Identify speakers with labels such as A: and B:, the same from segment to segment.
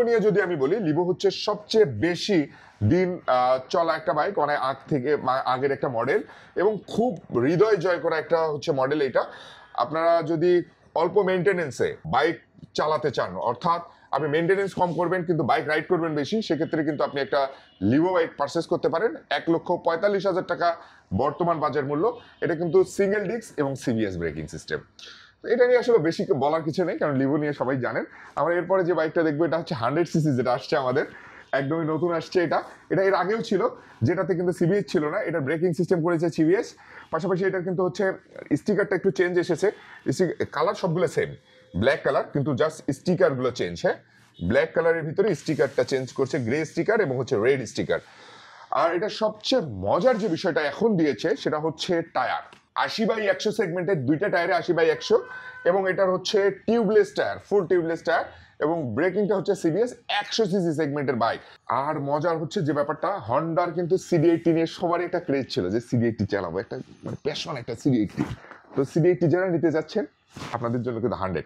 A: নিয়ে যদি আমি বলি, লিভো হচ্ছে সবচেয়ে বেশি দিন চলা একটা বাইক, অনেক আগের একটা মডেল এবং খুব হৃদয় জয় করা একটা হচ্ছে মডেল। এটা আপনারা যদি অল্প মেনটেনেন্সে বাইক চালাতে চান, অর্থাৎ আপনি মেনটেনেন্স কম করবেন কিন্তু বাইক রাইড করবেন বেশি, সেক্ষেত্রে কিন্তু আপনি একটা লিভো বাইক পারচেস করতে পারেন। 1,45,000 টাকা বর্তমান বাজার মূল্য। এটা কিন্তু সিঙ্গেল ডিস্ক এবং সিবিএস ব্রেকিং সিস্টেম। এটা নিয়ে আসলে বেশি বলার কিছু নেই, কারণ লিভো নিয়ে সবাই জানেন। আমরা এরপরে যে বাইকটা দেখবো এটা হচ্ছে 100cc, যেটা আসছে আমাদের একদমই নতুন আসছে। এটা এর আগেও ছিল, যেটাতে কিন্তু সিবিএস ছিল না, এটা ব্রেকিং সিস্টেম করেছে সিবিএস। পাশাপাশি এটার কিন্তু হচ্ছে স্টিকারটা একটু চেঞ্জ এসেছে। কালার সবগুলো সেম, ব্ল্যাক কালার, কিন্তু জাস্ট স্টিকারগুলো চেঞ্জ। হ্যাঁ, ব্ল্যাক কালারের ভিতরে স্টিকারটা চেঞ্জ করছে, গ্রে স্টিকার এবং হচ্ছে রেড স্টিকার। আর এটা সবচেয়ে মজার যে বিষয়টা এখন দিয়েছে সেটা হচ্ছে টায়ার। 80/100 সেগমেন্টের দুইটা টায়ারে 80/100, এবং এটার হচ্ছে টিউবলেস টায়ার, ফুল টিউবলেস টায়ার, এবং ব্রেকিংটা হচ্ছে সিবিএস। 100cc সেগমেন্টের বাইক। আর মজার হচ্ছে যে ব্যাপারটা, হন্ডার কিন্তু সিডি80 নিয়ে সবারই একটা ক্রেজ ছিল যে সিডি80 চালাবো, একটা মানে প্যাশন একটা সিডি80। তো সিডি80 যারা নিতে যাচ্ছেন আপনাদের জন্য কিন্তু 100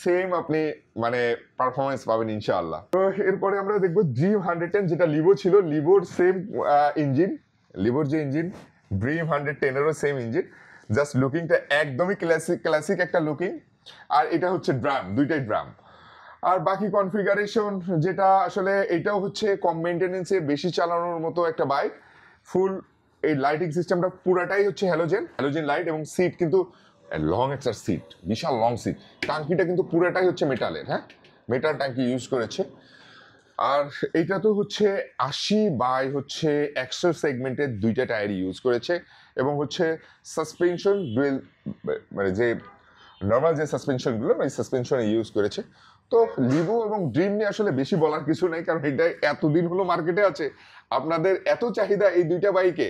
A: সেম আপনি মানে পারফরমেন্স পাবেন ইনশাআল্লাহ। তো এরপরে আমরা দেখবো ড্রিম 110, যেটা লিভো ছিল, লিভোর সেম ইঞ্জিন, লিভোর যে ইঞ্জিন ড্রিম 110-এরও সেম ইঞ্জিন, জাস্ট লুকিংটা একদমই ক্লাসিক একটা লুকিং। আর এটা হচ্ছে ড্রাম, দুইটাই ড্রাম। আর বাকি কনফিগারেশন যেটা আসলে এটাও হচ্ছে কম মেনটেনেন্সে বেশি চালানোর মতো একটা বাইক। ফুল এই লাইটিং সিস্টেমটা পুরাটাই হচ্ছে হ্যালোজেন লাইট, এবং সিট কিন্তু লং একটা সিট, বিশাল লং সিট। টাঙ্কিটা কিন্তু পুরাটাই হচ্ছে মেটালের, হ্যাঁ, মেটাল টাঙ্কি ইউজ করেছে। আর এইটা তো হচ্ছে 80/100 সেগমেন্টের দুইটা টায়ার ইউজ করেছে, এবং হচ্ছে সাসপেনশন ডুয়েল, মানে যে নর্মাল যে সাসপেনশনগুলো ওই সাসপেনশনে ইউজ করেছে। তো লিভো এবং ড্রিম নিয়ে আসলে বেশি বলার কিছু নেই, কারণ এটা এতদিন হলো মার্কেটে আছে, আপনাদের এত চাহিদা এই দুইটা বাইকে,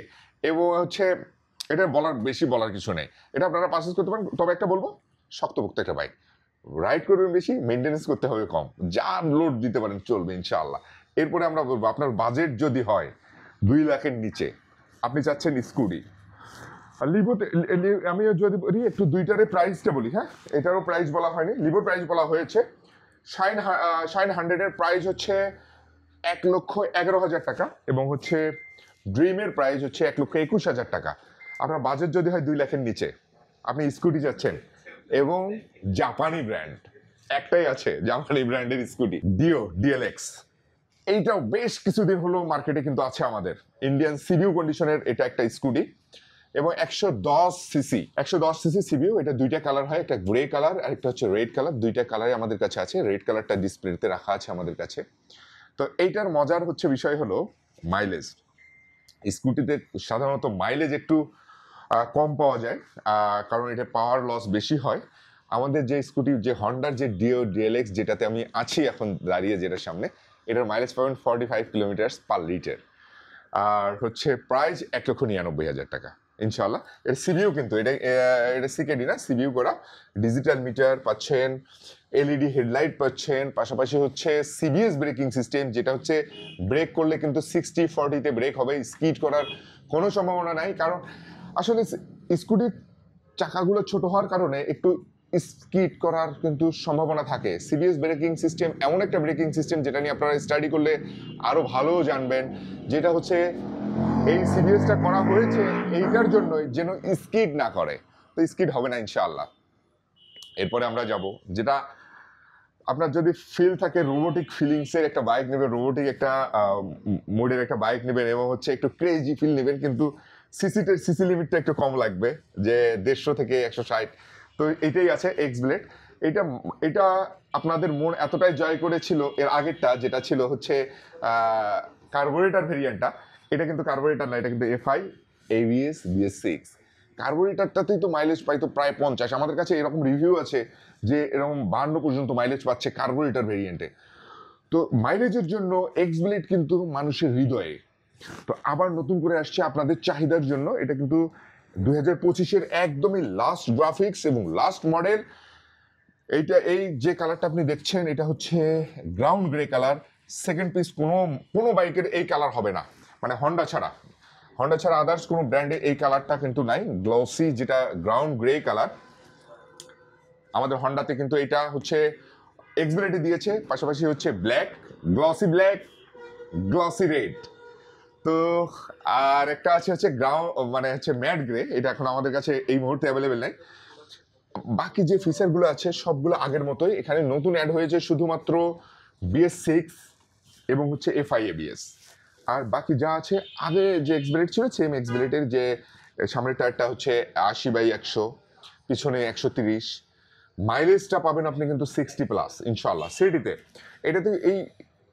A: এবং হচ্ছে এটা বেশি বলার কিছু নেই। এটা আপনারা পারচেজ করতে পারেন। তবে একটা বলবো, শক্তপোক্ত একটা বাইক, রাইড করবেন বেশি, মেনটেনেন্স করতে হবে কম, যা লোড দিতে পারেন চলবে ইনশাআল্লাহ। এরপরে আমরা বলবো, আপনার বাজেট যদি হয় 2 লাখের নিচে, আপনি চাচ্ছেন স্কুটি, লিভোতে আমি যদি বলি একটু দুইটারে প্রাইসটা বলি। হ্যাঁ, এটারও প্রাইস বলা হয়নি, লিভোর প্রাইস বলা হয়েছে। শাইন 100-এর প্রাইস হচ্ছে 1,11,000 টাকা, এবং হচ্ছে ড্রিমের প্রাইস হচ্ছে 1,21,000 টাকা। আপনার বাজেট যদি হয় 2 লাখের নিচে, আপনি স্কুটি যাচ্ছেন, এবং জাপানি ব্র্যান্ড একটাই আছে, জাপানি ব্র্যান্ডের স্কুটি ডিএলএক্স। এইটাও বেশ কিছুদিন হলো মার্কেটে কিন্তু আছে আমাদের, ইন্ডিয়ান সিবিউ কন্ডিশনের এটা একটা স্কুটি, এবং 110cc সিবিউ। এটা দুইটা কালার হয়, একটা গ্রে কালার আর একটা হচ্ছে রেড কালার। দুইটা কালারই আমাদের কাছে আছে, রেড কালারটা ডিসপ্লেতে রাখা আছে আমাদের কাছে। তো এইটার মজার হচ্ছে বিষয় হলো মাইলেজ। স্কুটিতে সাধারণত মাইলেজ একটু কম পাওয়া যায়, কারণ এটা পাওয়ার লস বেশি হয়। আমাদের যে স্কুটি, যে হন্ডার যে ডিএলএক্স, যেটাতে আমি আছি এখন দাঁড়িয়ে, যেটার সামনে, এটার মাইলেজ পাবেন 45 কিলোমিটার পার লিটার। আর হচ্ছে প্রাইস 1,99,000 টাকা ইনশাল্লাহ। এর সিবিউ কিন্তু এটা সিকেডি না, সিবিউ করা, ডিজিটাল মিটার পাচ্ছেন, এলইডি হেডলাইট পাচ্ছেন, পাশাপাশি হচ্ছে সিবিএস ব্রেকিং সিস্টেম, যেটা হচ্ছে ব্রেক করলে কিন্তু 60-40-তে ব্রেক হবে, স্কিড করার কোনো সম্ভাবনা নাই। কারণ আসলে স্কুটির চাকাগুলো ছোট হওয়ার কারণে একটু স্কিড করার কিন্তু সম্ভাবনা থাকে। সিবিএস ব্রেকিং সিস্টেম এমন একটা ব্রেকিং সিস্টেম যেটা নিয়ে আপনারা স্টাডি করলে আরো ভালো জানবেন, যেটা হচ্ছে এই সিবিএসটা করা হয়েছে এইটার জন্যই যেন স্কিড না করে, তো স্কিড হবে না ইনশাআল্লাহ। এরপরে আমরা যাব, যেটা আপনার যদি ফিল থাকে রোবোটিক ফিলিংসের একটা বাইক নেবেন, রোবোটিক একটা মোডের একটা বাইক নেবেন, এবং হচ্ছে একটু ক্রেজি ফিল নেবেন, কিন্তু সিসি লিমিটটা একটু কম লাগবে, যে 150 থেকে 160। তো এটাই আছে এক্স ব্লেড। এটা আপনাদের মন এতটাই জয় করেছিল এর আগেরটা, যেটা ছিল হচ্ছে কার্বোরেটর ভেরিয়েন্টটা। এটা কিন্তু কার্বোরেটর না, এটা কিন্তু এফআই এবিএস BS6। কার্বোরেটরটাতেই তো মাইলেজ পাইতো প্রায় 50। আমাদের কাছে এরকম রিভিউ আছে যে এরকম 52 পর্যন্ত মাইলেজ পাচ্ছে কার্বোরেটর ভেরিয়েন্টে। তো মাইলেজের জন্য এক্স ব্লেড কিন্তু মানুষের হৃদয়ে। তো আবার নতুন করে আসছে আপনাদের চাহিদার জন্য। এটা কিন্তু 2025-এর একদমই লাস্ট গ্রাফিক্স এবং লাস্ট মডেল। এই যে কালারটা আপনি দেখছেন, এটা হচ্ছে ground grey colour. Second piece কোনো বাইকের এই কালার হবে না, মানে হন্ডা ছাড়া আদার্স কোনো ব্র্যান্ডে এই কালারটা কিন্তু নাই। গ্লসি যেটা গ্রাউন্ড গ্রে কালার, আমাদের হন্ডাতে কিন্তু এটা হচ্ছে এক্সবিলিটি দিয়েছে, পাশাপাশি হচ্ছে ব্ল্যাক, গ্লসি রেড। তো আর একটা আছে হচ্ছে মানে হচ্ছে ম্যাট গ্রে, এটা এখন আমাদের কাছে এই মুহূর্তে অ্যাভেলেবেল নেই। বাকি যে ফিচারগুলো আছে সবগুলো আগের মতোই, এখানে নতুন অ্যাড হয়েছে শুধুমাত্র BS6 এবং হচ্ছে FI ABS। আর বাকি যা আছে আগে যে এক্সবিলিট ছিল সেম এক্সবিলিটির, যে সামনের টায়ারটা হচ্ছে 80/100, পিছনে 130। মাইলেজটা পাবেন আপনি কিন্তু 60+ ইনশাল্লাহ সিটিতে।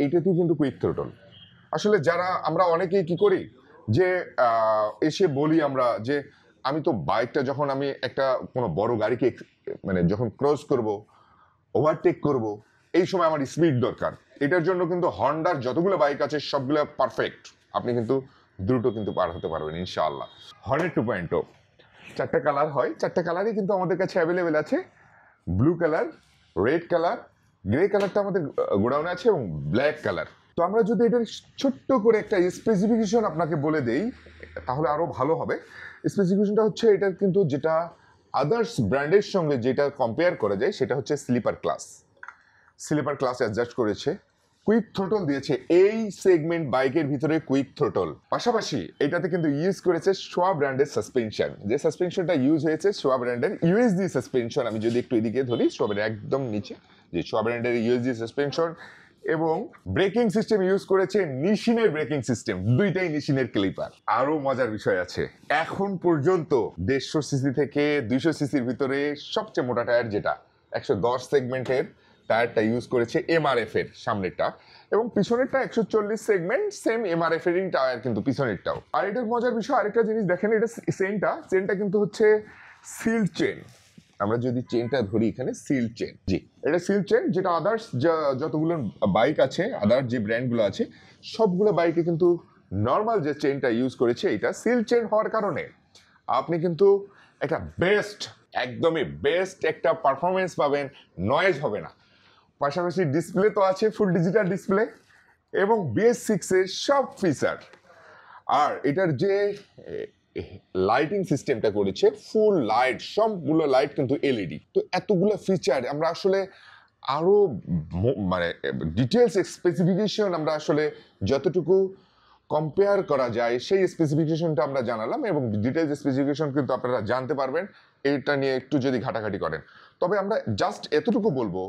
A: এইটাতেও কিন্তু কুইক থ্রোটল। আসলে যারা আমরা অনেকেই কি করি যে এসে বলি আমরা যে আমি তো বাইকটা যখন আমি একটা কোনো বড় গাড়িকে মানে যখন ক্রস করব, ওভারটেক করব, এই সময় আমার স্পিড দরকার। এটার জন্য কিন্তু হন্ডার যতগুলো বাইক আছে সবগুলো পারফেক্ট, আপনি কিন্তু দ্রুত কিন্তু পার হতে পারবেন ইনশাআল্লাহ। হর্নেট 2.0 4টা কালার হয়, 4টা কালারই কিন্তু আমাদের কাছে অ্যাভেলেবেল আছে। Blue colour, red colour, grey কালারটা আমাদের গোডাউনে আছে এবং ব্ল্যাক কালার। তো আমরা যদি এটার ছোট্ট করে একটা স্পেসিফিকেশন আপনাকে বলে দেই তাহলে আরও ভালো হবে। স্পেসিফিকেশনটা হচ্ছে এটার কিন্তু যেটা আদার্স ব্র্যান্ডের সঙ্গে যেটা কম্পেয়ার করা যায় সেটা হচ্ছে স্লিপার ক্লাস অ্যাডজাস্ট করেছে, কুইক থ্রোটল দিয়েছে এই সেগমেন্ট বাইকের ভিতরে, কুইক থ্রোটল। পাশাপাশি এটাতে কিন্তু ইউজ করেছে সোয়া ব্র্যান্ডের সাসপেনশন। যে সাসপেনশনটা ইউজ হয়েছে সোয়া ব্র্যান্ডের USD সাসপেনশন। আমি যদি একটু এদিকে ধরি, সোয়া একদম নিচে যে সোয়া ব্র্যান্ডের USD সাসপেনশন, এবং ব্রেকিং সিস্টেম ইউজ করেছে নিশিনের ব্রেকিং সিস্টেম, দুইটাই নিশিনের ক্লিপার। আরো মজার বিষয় আছে, এখন পর্যন্ত 150 সিসি থেকে 200 সিসির ভিতরে সবচেয়ে মোটা টায়ার যেটা 110 সেগমেন্টের টায়ারটা ইউজ করেছে MRF এর সামনেরটা, এবং পিছনেরটা 140 সেগমেন্ট, সেম MRF এরই টায়ার কিন্তু পিছনেরটাও। আর এটার মজার বিষয় আরেকটা জিনিস দেখেন, এটা চেনটা কিন্তু হচ্ছে সিল চেন। আমরা যদি চেনটা ধরি এখানে সিল চেন, জি এটা সিল চেন, যেটা আদার্স যতগুলো বাইক আছে, আদার্স যে ব্র্যান্ডগুলো আছে সবগুলো বাইকে কিন্তু নর্মাল যে চেনটা ইউজ করেছে এটা সিল চেন হওয়ার কারণে আপনি কিন্তু একটা একদমই বেস্ট একটা পারফরমেন্স পাবেন, নয়েজ হবে না। পাশাপাশি ডিসপ্লে তো আছে ফুল ডিজিটাল ডিসপ্লে, এবং BS6 এর সব ফিচার। আর এটার যে লাইটিং সিস্টেমটা করেছে, ফুল লাইট, সবগুলো লাইট কিন্তু LED। তো এতগুলো ফিচার আমরা আসলে আরো মানে ডিটেলস স্পেসিফিকেশন আমরা আসলে যতটুকু কম্পেয়ার করা যায় সেই স্পেসিফিকেশনটা আমরা জানালাম, এবং ডিটেলস স্পেসিফিকেশন কিন্তু আপনারা জানতে পারবেন এটা নিয়ে একটু যদি ঘাটাঘাটি করেন। তবে আমরা জাস্ট এতটুকু বলবো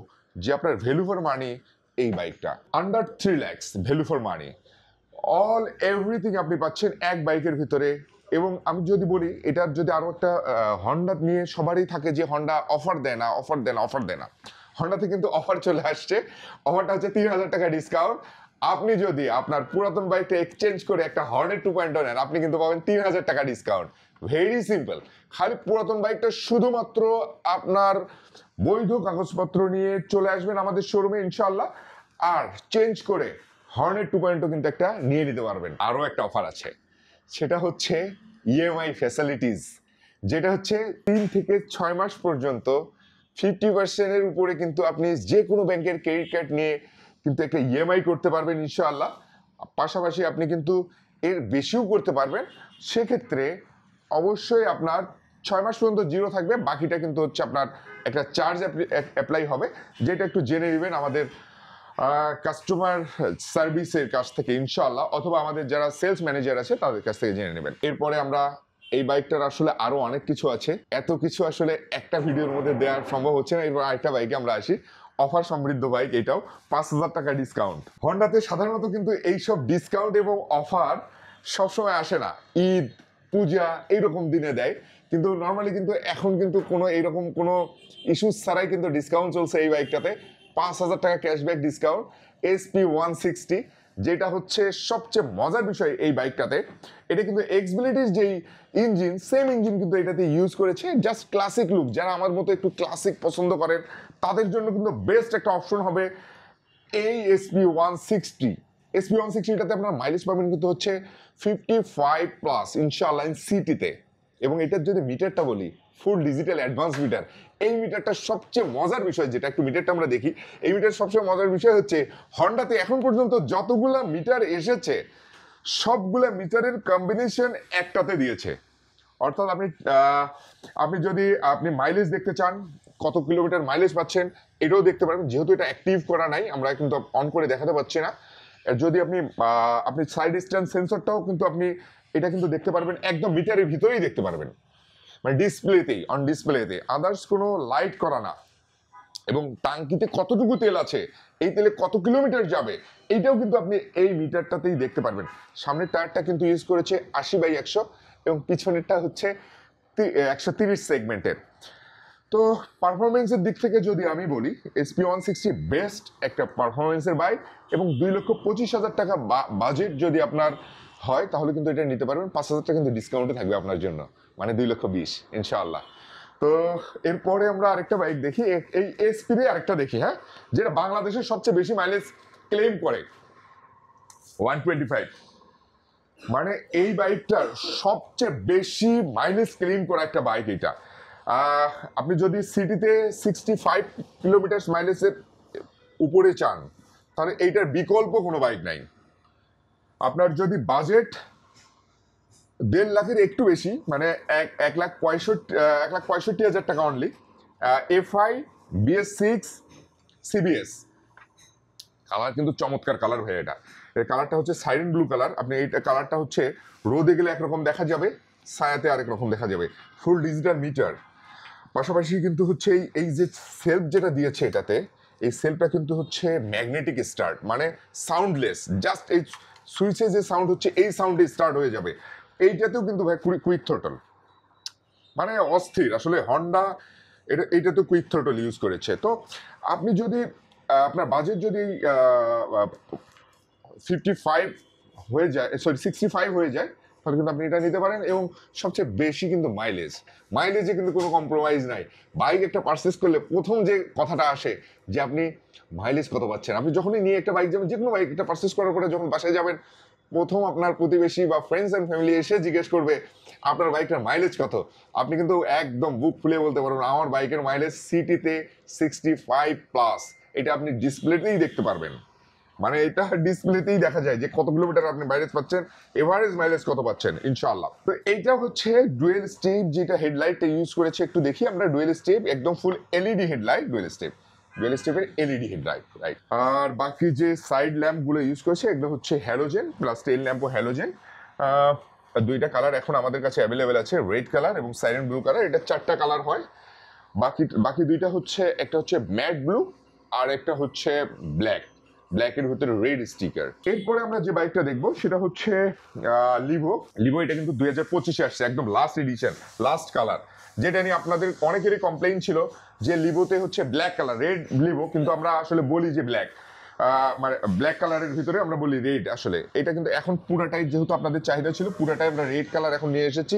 A: যে আপনার ভ্যালু ফর মানি এই বাইকটা under 3 lakhs value for money, everything আপনি পাচ্ছেন এক বাইকের ভিতরে। এবং আমি যদি বলি এটার যদি আরো একটা হন্ডা নিয়ে সবারই থাকে যে হন্ডা অফার দেয় না, হন্ডাতে কিন্তু অফার চলে আসছে। অফারটা হচ্ছে 3000 টাকা ডিসকাউন্ট। আপনি যদি আপনার পুরাতন বাইকটা এক্সচেঞ্জ করে একটা হর্নেট 2.0 নেন, আপনি কিন্তু পাবেন 3000 টাকা ডিসকাউন্ট। ভেরি সিম্পল, খালি পুরাতন বাইকটা শুধুমাত্র আপনার বৈধ কাগজপত্র নিয়ে চলে আসবেন আমাদের শোরুমে ইনশাল্লাহ, আর চেঞ্জ করে হর্নেট 2.0 কিন্তু একটা নিয়ে নিতে পারবেন। আরও একটা অফার আছে, সেটা হচ্ছে EMI ফ্যাসিলিটিস, যেটা হচ্ছে 3 থেকে 6 মাস পর্যন্ত 50% উপরে কিন্তু আপনি যে কোনো ব্যাংকের ক্রেডিট কার্ড নিয়ে কিন্তু একটা EMI করতে পারবেন ইনশাআল্লাহ। পাশাপাশি আপনি কিন্তু এর বেশিও করতে পারবেন। সেক্ষেত্রে অবশ্যই আপনার 6 মাস পর্যন্ত জিরো থাকবে, বাকিটা কিন্তু হচ্ছে আপনার একটা চার্জ অ্যাপ্লাই হবে, যেটা একটু জেনে নেবেন আমাদের কাস্টমার সার্ভিসের কাছ থেকে ইনশাআল্লাহ, অথবা আমাদের যারা সেলস ম্যানেজার আছে তাদের কাছ থেকে জেনে নেবেন। এরপরে আমরা এই বাইকটার আসলে আরো অনেক কিছু আছে, এত কিছু আসলে একটা ভিডিওর মধ্যে দেওয়া সম্ভব হচ্ছে না। এরপর আরেকটা বাইকে আমরা আসি, অফার সমৃদ্ধ বাইক, এটাও 5000 টাকা ডিসকাউন্ট। হন্ডাতে সাধারণত কিন্তু এইসব ডিসকাউন্ট এবং অফার সবসময় আসে না, ঈদ, পূজা এইরকম দিনে দেয়, কিন্তু নর্মালি কিন্তু এখন কিন্তু কোনো এইরকম কোনো ইস্যুস ছাড়াই কিন্তু ডিসকাউন্ট চলছে এই বাইকটাতে। 5000 টাকা ক্যাশব্যাক ডিসকাউন্ট, SP160, যেটা হচ্ছে সবচেয়ে মজার বিষয় এই বাইকটাতে। এটা কিন্তু এক্সবিলিটির যেই ইঞ্জিন, সেম ইঞ্জিন কিন্তু এটাতে ইউজ করেছে। জাস্ট ক্লাসিক লুক, যারা আমার মতো একটু ক্লাসিক পছন্দ করেন তাদের জন্য কিন্তু বেস্ট একটা অপশন হবে এই SP160টাতে আপনার মাইলেজ পাবেন কিন্তু হচ্ছে 55+ ইনশাআল্লাহ সিটিতে। এবং এটার যদি মিটারটা বলি, ফুল ডিজিটাল অ্যাডভান্স মিটার। এই মিটারটা সবচেয়ে মজার বিষয়, যেটা একটু মিটারটা আমরা দেখি, এই মিটার সবচেয়ে মজার বিষয় হচ্ছে হন্ডাতে এখন পর্যন্ত যতগুলা মিটার এসেছে সবগুলা মিটারের কম্বিনেশন একটাতে দিয়েছে। অর্থাৎ আপনি যদি আপনি মাইলেজ দেখতে চান, কত কিলোমিটার মাইলেজ পাচ্ছেন, এটাও দেখতে পারবেন। যেহেতু এটা অ্যাক্টিভ করা নাই, আমরা কিন্তু অন করে দেখাতে পারছি না। যদি আপনি সাইড স্ট্যান্ড সেন্সরটাও কিন্তু এটা কিন্তু দেখতে পারবেন, একদম মিটারের ভিতরেই দেখতে পারবেন, মানে ডিসপ্লেতেই, অন ডিসপ্লেতে, আদার্স কোনো লাইট করা না। এবং টাঙ্কিতে কতটুকু তেল আছে, এই তেলে কত কিলোমিটার যাবে, এইটাও কিন্তু আপনি এই মিটারটাতেই দেখতে পারবেন। সামনের টায়ারটা কিন্তু ইউজ করেছে 80/100 এবং পিছনেরটা হচ্ছে 130 সেগমেন্টের। তো পারফরমেন্সের দিক থেকে যদি আমি বলি, SP160 বেস্ট একটা পারফরমেন্সের বাইক, এবং 2,25,000 টাকা বাজেট যদি আপনার হয় তাহলে কিন্তু এটা নিতে পারবেন। 5,000 টাকা কিন্তু ডিসকাউন্টে থাকবে আপনার জন্য, মানে 2,20,000 ইনশাআল্লাহ। তো এরপরে আমরা আরেকটা বাইক দেখি, এই এসপিতে আরেকটা দেখি, হ্যাঁ, যেটা বাংলাদেশের সবচেয়ে বেশি মাইলেজ ক্লেম করে, 125। মানে এই বাইকটার সবচেয়ে বেশি মাইলেজ ক্লেম করা একটা বাইক এটা। আপনি যদি সিটিতে 65 কিলোমিটার মাইলেজের উপরে চান, তাহলে এইটার বিকল্প কোনো বাইক নাই। আপনার যদি বাজেট 1.5 লাখের একটু বেশি, মানে 1,65,000 টাকা only, FI BS6 CBS colour কিন্তু চমৎকার কালার হয়ে এটা। এর কালারটা হচ্ছে সাইরেন ব্লু কালার। আপনি এইটা কালারটা হচ্ছে রোদে গেলে একরকম দেখা যাবে, ছায়াতে আরেক রকম দেখা যাবে। ফুল ডিজিটাল মিটার, পাশাপাশি কিন্তু হচ্ছে এই যে সেলফ যেটা দিয়েছে এটাতে, এই সেলফটা কিন্তু হচ্ছে ম্যাগনেটিক স্টার্ট, মানে সাউন্ডলেস, জাস্ট এই সুইচে যে সাউন্ড হচ্ছে এই সাউন্ডে স্টার্ট হয়ে যাবে। এইটাতেও কিন্তু ভাই কুইক থ্রটল, মানে অস্থির আসলে। হন্ডা এইটা তো কুইক থ্রটল ইউজ করেছে। তো আপনি যদি আপনার বাজেট যদি 55 হয়ে যায়, সরি 65 হয়ে যায়, তাহলে কিন্তু আপনি এটা নিতে পারেন। এবং সবচেয়ে বেশি কিন্তু মাইলেজে কিন্তু কোনো কম্প্রোমাইজ নাই। বাইক একটা পারচেস করলে প্রথম যে কথাটা আসে যে আপনি মাইলেজ কত পাচ্ছেন। আপনি যখনই নিয়ে একটা বাইক যাবেন, যে কোনো বাইক একটা পারচেস করার পরে যখন বাসায় যাবেন, প্রথম আপনার প্রতিবেশী বা ফ্রেন্ডস অ্যান্ড ফ্যামিলি এসে জিজ্ঞেস করবে আপনার বাইকটার মাইলেজ কত। আপনি কিন্তু একদম বুক ফুলে বলতে পারবেন আমার বাইকের মাইলেজ সিটিতে 65+। এটা আপনি ডিসপ্লেতেই দেখতে পারবেন, মানে এটা ডিসপ্লেতেই দেখা যায় যে কত কিলোমিটার আপনি মাইলেজ পাচ্ছেন, এভারেজ মাইলেজ কত পাচ্ছেন ইনশাআল্লাহ। তো এইটা হচ্ছে ডুয়েল স্টেপ, যেটা হেডলাইটটা ইউজ করেছে একটু দেখি আমরা। ডুয়েল স্টেপ, একদম ফুল এলইডি হেডলাইট, ডুয়েল স্টেপের এলইডি হেডলাইট, রাইট। আর বাকি যে সাইড ল্যাম্প গুলো ইউজ করেছে এগুলো হচ্ছে হ্যালোজেন, প্লাস টেল ল্যাম্পও হ্যালোজেন। দুইটা কালার এখন আমাদের কাছে অ্যাভেলেবেল আছে, রেড কালার এবং সাইরেন ব্লু কালার। এটা 4টা কালার হয়। বাকি দুইটা হচ্ছে, একটা হচ্ছে ম্যাট ব্লু আর একটা হচ্ছে ব্ল্যাকের ভিতরে রেড স্টিকার। এরপরে আমরা যে বাইকটা দেখবো সেটা হচ্ছে লিভো। এটা কিন্তু 2025-এ আসছে, একদম লাস্ট এডিশন, লাস্ট কালার, যেটা নিয়ে আপনাদের অনেকেরই কমপ্লেইন ছিল যে লিভোতে হচ্ছে ব্ল্যাক কালার, রেড লিভো, কিন্তু আমরা আসলে বলি যে ব্ল্যাক, মানে ব্ল্যাক কালারের ভিতরে আমরা বলি রেড। আসলে এটা কিন্তু এখন পুরাটাই, যেহেতু আপনাদের চাহিদা ছিল, পুরাটাই আমরা রেড কালার এখন নিয়ে এসেছি।